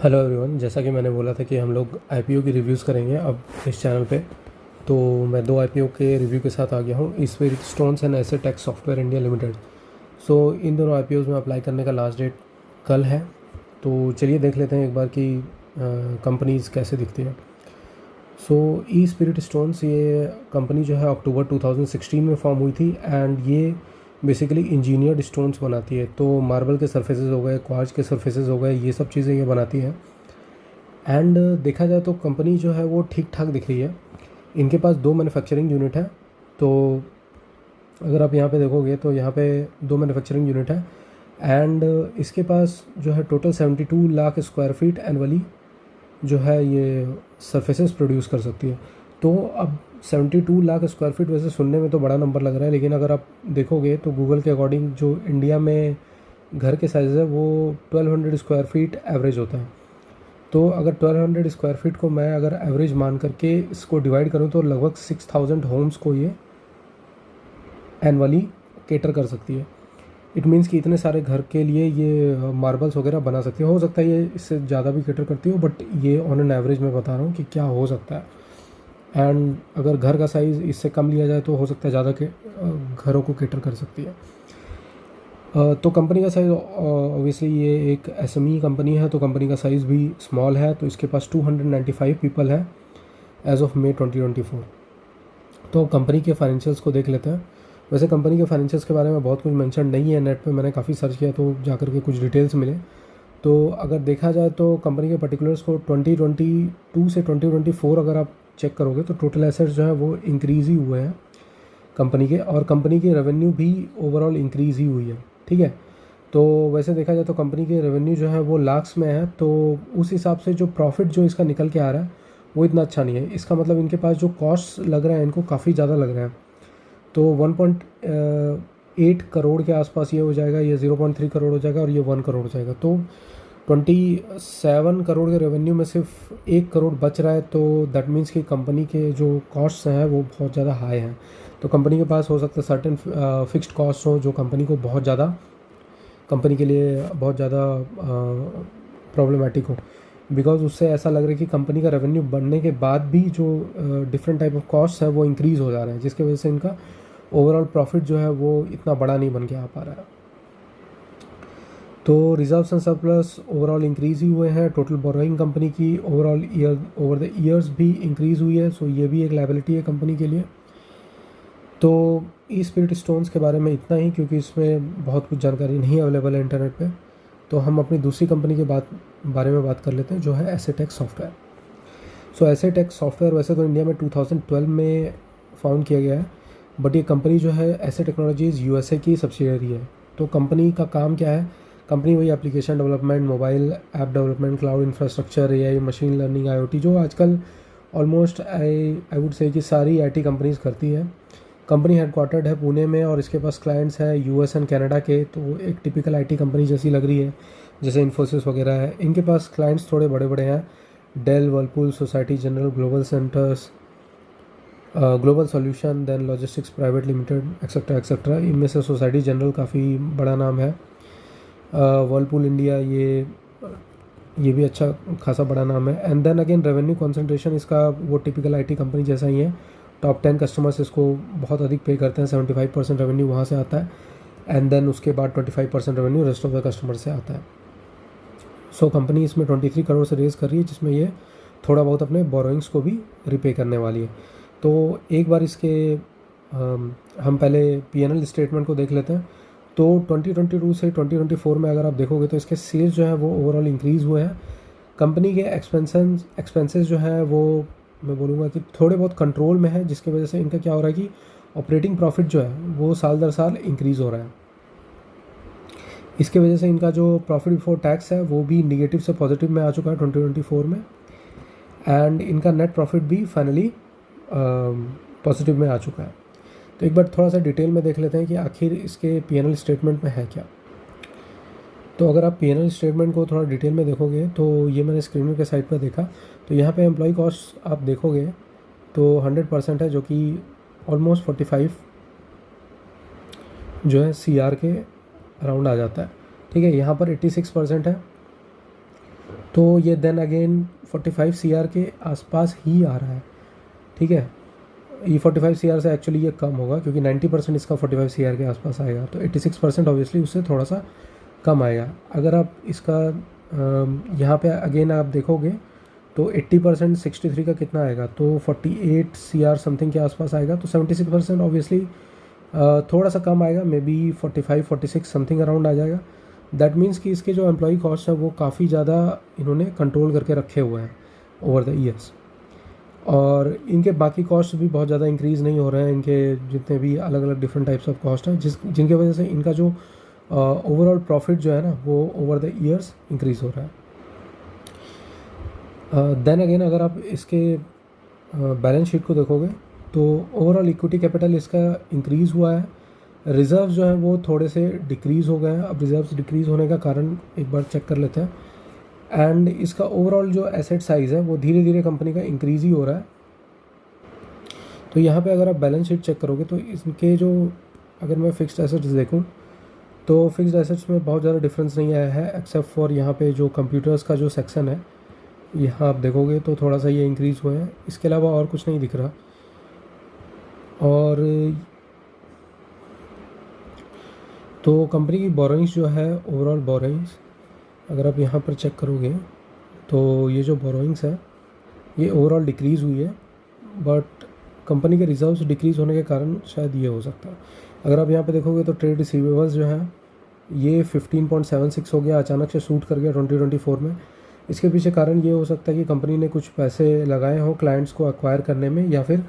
Hello everyone, जैसा कि मैंने बोला था कि हम लोग आईपीओ की रिव्यूज़ करेंगे अब इस चैनल पे। तो मैं दो आईपीओ के रिव्यू के साथ आ गया हूँ, Spirit Stones and Acetech Software India Limited. So इन दोनों आईपीओज़ में अप्लाई करने का लास्ट डेट कल है। तो चलिए देख लेते हैं एक बार कि कंपनीज़ कैसे दिखती है। सो ई स्पिरिट स्टोन्स, ये कंपनी जो है अक्टूबर 2016 में फॉर्म हुई थी एंड ये बेसिकली इंजीनियर्ड स्टोन्स बनाती है। तो मार्बल के सर्फेसेस हो गए, क्वार्ट्ज के सर्फेसेस हो गए, ये सब चीज़ें ये बनाती है। एंड देखा जाए तो कंपनी जो है वो ठीक ठाक दिख रही है। इनके पास दो मैन्युफैक्चरिंग यूनिट है। तो अगर आप यहाँ पे देखोगे तो यहाँ पे दो मैन्युफैक्चरिंग यूनिट है एंड इसके पास जो है total 72 lakh square feet annually जो है ये सरफेसेस प्रोड्यूस कर सकती है। तो अब 72 लाख स्क्वायर फीट वैसे सुनने में तो बड़ा नंबर लग रहा है, लेकिन अगर आप देखोगे तो गूगल के अकॉर्डिंग जो इंडिया में घर के साइज़ है वो 1200 स्क्वायर फीट एवरेज होता है। तो अगर 1200 स्क्वायर फीट को मैं अगर एवरेज मान करके इसको डिवाइड करूँ तो लगभग 6000 होम्स को ये एनुअली केटर कर सकती है। इट मीन्स कि इतने सारे घर के लिए ये मार्बल्स वगैरह बना सकती है। हो सकता है ये इससे ज़्यादा भी केटर करती हो, बट ये ऑन एन एवरेज मैं बता रहा हूँ कि क्या हो सकता है। एंड अगर घर का साइज़ इससे कम लिया जाए तो हो सकता है ज़्यादा के घरों को केटर कर सकती है। तो कंपनी का साइज़ ऑब्वियसली ये एक एसएमई कंपनी है, तो कंपनी का साइज़ भी स्मॉल है। तो इसके पास 295 पीपल है एज ऑफ मई 2024। तो कंपनी के फाइनेंशियल्स को देख लेते हैं। वैसे कंपनी के फाइनेंशियल्स के बारे में बहुत कुछ मेंशन नहीं है, नेट पे मैंने काफ़ी सर्च किया तो जा कर के कुछ डिटेल्स मिले। तो अगर देखा जाए तो कंपनी के पर्टिकुलर्स को 2022 से 2024 अगर आप चेक करोगे तो टोटल एसेट्स जो है वो इंक्रीज़ ही हुए हैं कंपनी के, और कंपनी की रेवेन्यू भी ओवरऑल इंक्रीज़ ही हुई है। ठीक है। तो वैसे देखा जाए तो कंपनी के रेवेन्यू जो है वो लाख्स में है, तो उस हिसाब से जो प्रॉफिट जो इसका निकल के आ रहा है वो इतना अच्छा नहीं है। इसका मतलब इनके पास जो कॉस्ट लग रहा है इनको काफ़ी ज़्यादा लग रहा है। तो 1.8 करोड़ के आसपास ये हो जाएगा, ये 0.3 करोड़ हो जाएगा और ये 1 करोड़ हो जाएगा। तो 27 करोड़ के रेवेन्यू में सिर्फ 1 करोड़ बच रहा है। तो दैट मीन्स कि कंपनी के जो कॉस्ट्स हैं वो बहुत ज़्यादा हाई हैं। तो कंपनी के पास हो सकता है सर्टेन फिक्स्ड कॉस्ट हो जो कंपनी को बहुत ज़्यादा, कंपनी के लिए बहुत ज़्यादा प्रॉब्लमेटिक हो, बिकॉज उससे ऐसा लग रहा है कि कंपनी का रेवेन्यू बढ़ने के बाद भी जो डिफरेंट टाइप ऑफ कॉस्ट है वो इंक्रीज़ हो जा रहे हैं, जिसकी वजह से इनका ओवरऑल प्रॉफिट जो है वो इतना बड़ा नहीं बन के आ पा रहा है। तो reserves and surplus overall increase ही हुए हैं। टोटल बोरोइंग कंपनी की overall year over the years भी इंक्रीज़ हुई है। सो ये भी एक लायबिलिटी है कंपनी के लिए। तो ई स्पिरिट स्टोन्स के बारे में इतना ही, क्योंकि इसमें बहुत कुछ जानकारी नहीं अवेलेबल है इंटरनेट पे। तो हम अपनी दूसरी कंपनी के बारे में बात कर लेते हैं जो है एसेटेक सॉफ्टवेयर। सो एसेटेक सॉफ्टवेयर वैसे तो इंडिया में 2012 में फाउंड किया गया है, बट ये कंपनी जो है एसे टेक्नोलॉजीज़ यूएसए की सब्सिडियरी है। तो कंपनी का काम क्या है? कंपनी वही application development, mobile app development, cloud infrastructure, AI, machine learning, IoT, जो आजकल ऑलमोस्ट आई वुड से कि सारी आईटी कंपनीज करती है। कंपनी हेडक्वार्टर्ड है पुणे में और इसके पास क्लाइंट्स हैं यूएस एंड कनाडा के। तो एक टिपिकल आईटी कंपनी जैसी लग रही है, जैसे इन्फोसिस वगैरह है। इनके पास क्लाइंट्स थोड़े बड़े बड़े हैं, Dell, Whirlpool, Societe Generale, global centres, global solution, then logistics private limited, etcetera etcetera. इनमें से सोसाइटी जनरल काफ़ी बड़ा नाम है। वर्लपूल इंडिया, ये भी अच्छा खासा बड़ा नाम है। And then again revenue concentration इसका वो टिपिकल आईटी कंपनी जैसा ही है। टॉप 10 कस्टमर्स इसको बहुत अधिक पे करते हैं, 75% रेवेन्यू वहाँ से आता है। एंड देन उसके बाद 25% revenue rest of the customer से आता है। सो कंपनी इसमें 23 करोड़ से रेज़ कर रही है, जिसमें ये थोड़ा बहुत अपने बोरोइंग्स को भी रिपे करने वाली है। तो एक बार इसके हम पहले पीएनएल स्टेटमेंट को देख लेते हैं। तो 2022 से 2024 में अगर आप देखोगे तो इसके सेल्स जो है वो ओवरऑल इंक्रीज़ हुए हैं। कंपनी के एक्सपेंसेस जो है वो मैं बोलूँगा कि थोड़े बहुत कंट्रोल में है, जिसकी वजह से इनका क्या हो रहा है कि ऑपरेटिंग प्रॉफिट जो है वो साल दर साल इंक्रीज़ हो रहा है। इसकी वजह से इनका जो प्रॉफिट बिफोर टैक्स है वो भी निगेटिव से पॉजिटिव में आ चुका है 2024 में। एंड इनका नेट प्रॉफिट भी फाइनली पॉजिटिव में आ चुका है। तो एक बार थोड़ा सा डिटेल में देख लेते हैं कि आखिर इसके पीएनएल स्टेटमेंट में है क्या। तो अगर आप पीएनएल स्टेटमेंट को थोड़ा डिटेल में देखोगे तो ये मैंने स्क्रीनर के साइड पर देखा, तो यहाँ पे एम्प्लॉय कॉस्ट आप देखोगे तो 100% है, जो कि ऑलमोस्ट 45 जो है सीआर के अराउंड आ जाता है। ठीक है, यहाँ पर 86% है तो ये देन अगेन 45 CR के आसपास ही आ रहा है, ठीक है। ये 45 CR से एक्चुअली ये कम होगा क्योंकि 90% इसका 45 CR के आसपास आएगा, तो 86% ऑब्वियसली उससे थोड़ा सा कम आएगा। अगर आप इसका यहाँ पे अगेन आप देखोगे तो 80% 63 का कितना आएगा, तो 48 CR समथिंग के आसपास आएगा। तो 76% ऑब्वियसली थोड़ा सा कम आएगा, मे बी 45-46 समथिंग अराउंड आ जाएगा। दैट मीन्स कि इसके जो एम्प्लॉई कॉस्ट है वो काफ़ी ज़्यादा इन्होंने कंट्रोल करके रखे हुए हैं ओवर द ईयर्स, और इनके बाकी कॉस्ट भी बहुत ज़्यादा इंक्रीज़ नहीं हो रहे हैं। इनके जितने भी अलग अलग डिफरेंट टाइप्स ऑफ कॉस्ट हैं जिनके वजह से इनका जो ओवरऑल प्रॉफिट जो है ना वो ओवर द ईयर्स इंक्रीज़ हो रहा है। देन अगेन अगर आप इसके बैलेंस शीट को देखोगे तो ओवरऑल इक्विटी कैपिटल इसका इंक्रीज़ हुआ है। रिज़र्व जो है वो थोड़े से डिक्रीज़ हो गए हैं। अब रिज़र्व्स डिक्रीज़ होने का कारण एक बार चेक कर लेते हैं। एंड इसका ओवरऑल जो एसेट साइज़ है वो धीरे धीरे कंपनी का इंक्रीज़ ही हो रहा है। तो यहाँ पे अगर आप बैलेंस शीट चेक करोगे तो इसके जो, अगर मैं फिक्स्ड एसेट्स देखूँ तो फिक्स्ड एसेट्स में बहुत ज़्यादा डिफरेंस नहीं आया है, एक्सेप्ट फॉर यहाँ पे जो कंप्यूटर्स का जो सेक्शन है, यहाँ आप देखोगे तो थोड़ा सा ये इंक्रीज़ हुए हैं। इसके अलावा और कुछ नहीं दिख रहा। और तो कंपनी की बोरोइंग्स जो है, ओवरऑल बोरोइंग्स अगर आप यहाँ पर चेक करोगे तो ये जो बोरोइंग्स है ये ओवरऑल डिक्रीज़ हुई है, बट कंपनी के रिजर्व्स डिक्रीज़ होने के कारण शायद ये हो सकता है। अगर आप यहाँ पे देखोगे तो ट्रेड रिसीवेबल्स जो है ये 15.76 हो गया, अचानक से शूट कर गया 2024 में। इसके पीछे कारण ये हो सकता है कि कंपनी ने कुछ पैसे लगाए हों क्लाइंट्स को एक्वायर करने में, या फिर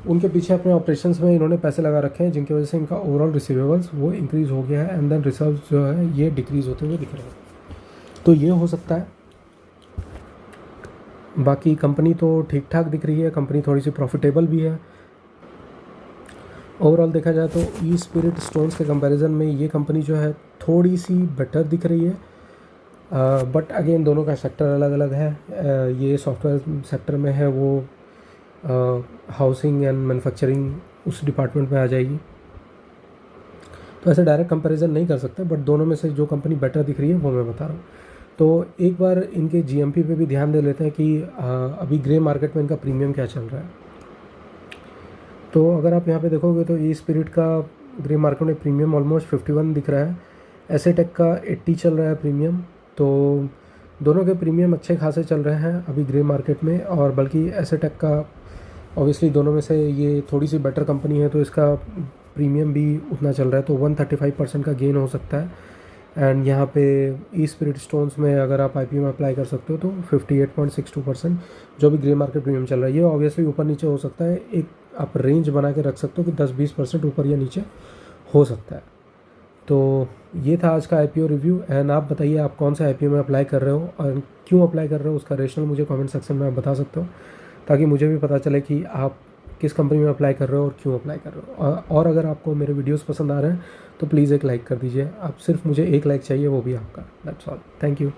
उनके पीछे अपने ऑपरेशंस में इन्होंने पैसे लगा रखे हैं जिनकी वजह से इनका ओवरऑल रिसीवेबल्स वो इंक्रीज़ हो गया है, एंड देन रिजर्व्स जो है ये डिक्रीज़ होते हुए दिख रहे हैं। तो ये हो सकता है। बाकी कंपनी तो ठीक ठाक दिख रही है, कंपनी थोड़ी सी प्रॉफिटेबल भी है। ओवरऑल देखा जाए तो ई स्पिरिट स्टोन्स के कंपैरिजन में ये कंपनी जो है थोड़ी सी बेटर दिख रही है, बट अगेन दोनों का सेक्टर अलग अलग है। ये सॉफ्टवेयर सेक्टर में है, वो हाउसिंग एंड मैन्युफैक्चरिंग उस डिपार्टमेंट में आ जाएगी। तो ऐसे डायरेक्ट कंपैरिजन नहीं कर सकते, बट दोनों में से जो कंपनी बेटर दिख रही है वो मैं बता रहा हूँ। तो एक बार इनके जीएमपी पे भी ध्यान दे लेते हैं कि अभी ग्रे मार्केट में इनका प्रीमियम क्या चल रहा है। तो अगर आप यहाँ पे देखोगे तो ई स्पिरिट का ग्रे मार्केट में प्रीमियम ऑलमोस्ट 51 दिख रहा है, एसेटेक का 80 चल रहा है प्रीमियम। तो दोनों के प्रीमियम अच्छे खासे चल रहे हैं अभी ग्रे मार्केट में, और बल्कि एसेटेक का ऑब्वियसली दोनों में से ये थोड़ी सी बेटर कंपनी है तो इसका प्रीमियम भी उतना चल रहा है, तो 135% का गेन हो सकता है। एंड यहाँ पे ई स्पिरिट स्टोन्स में अगर आप आईपीओ में अप्लाई कर सकते हो तो 58.62% जो भी ग्रे मार्केट प्रीमियम चल रहा है, ये ऑब्वियसली ऊपर नीचे हो सकता है। एक आप रेंज बना के रख सकते हो कि 10-20% ऊपर या नीचे हो सकता है। तो ये था आज का आईपीओ रिव्यू। एंड आप बताइए आप कौन सा आईपीओ में अप्लाई कर रहे हो और क्यों अप्लाई कर रहे हो, उसका रेशनल मुझे कमेंट सेक्शन में आप बता सकते हो, ताकि मुझे भी पता चले कि आप किस कंपनी में अप्लाई कर रहे हो और क्यों अप्लाई कर रहे हो। और अगर आपको मेरे वीडियोस पसंद आ रहे हैं तो प्लीज़ एक लाइक कर दीजिए। आप सिर्फ मुझे एक लाइक चाहिए, वो भी आपका। That's all. Thank you.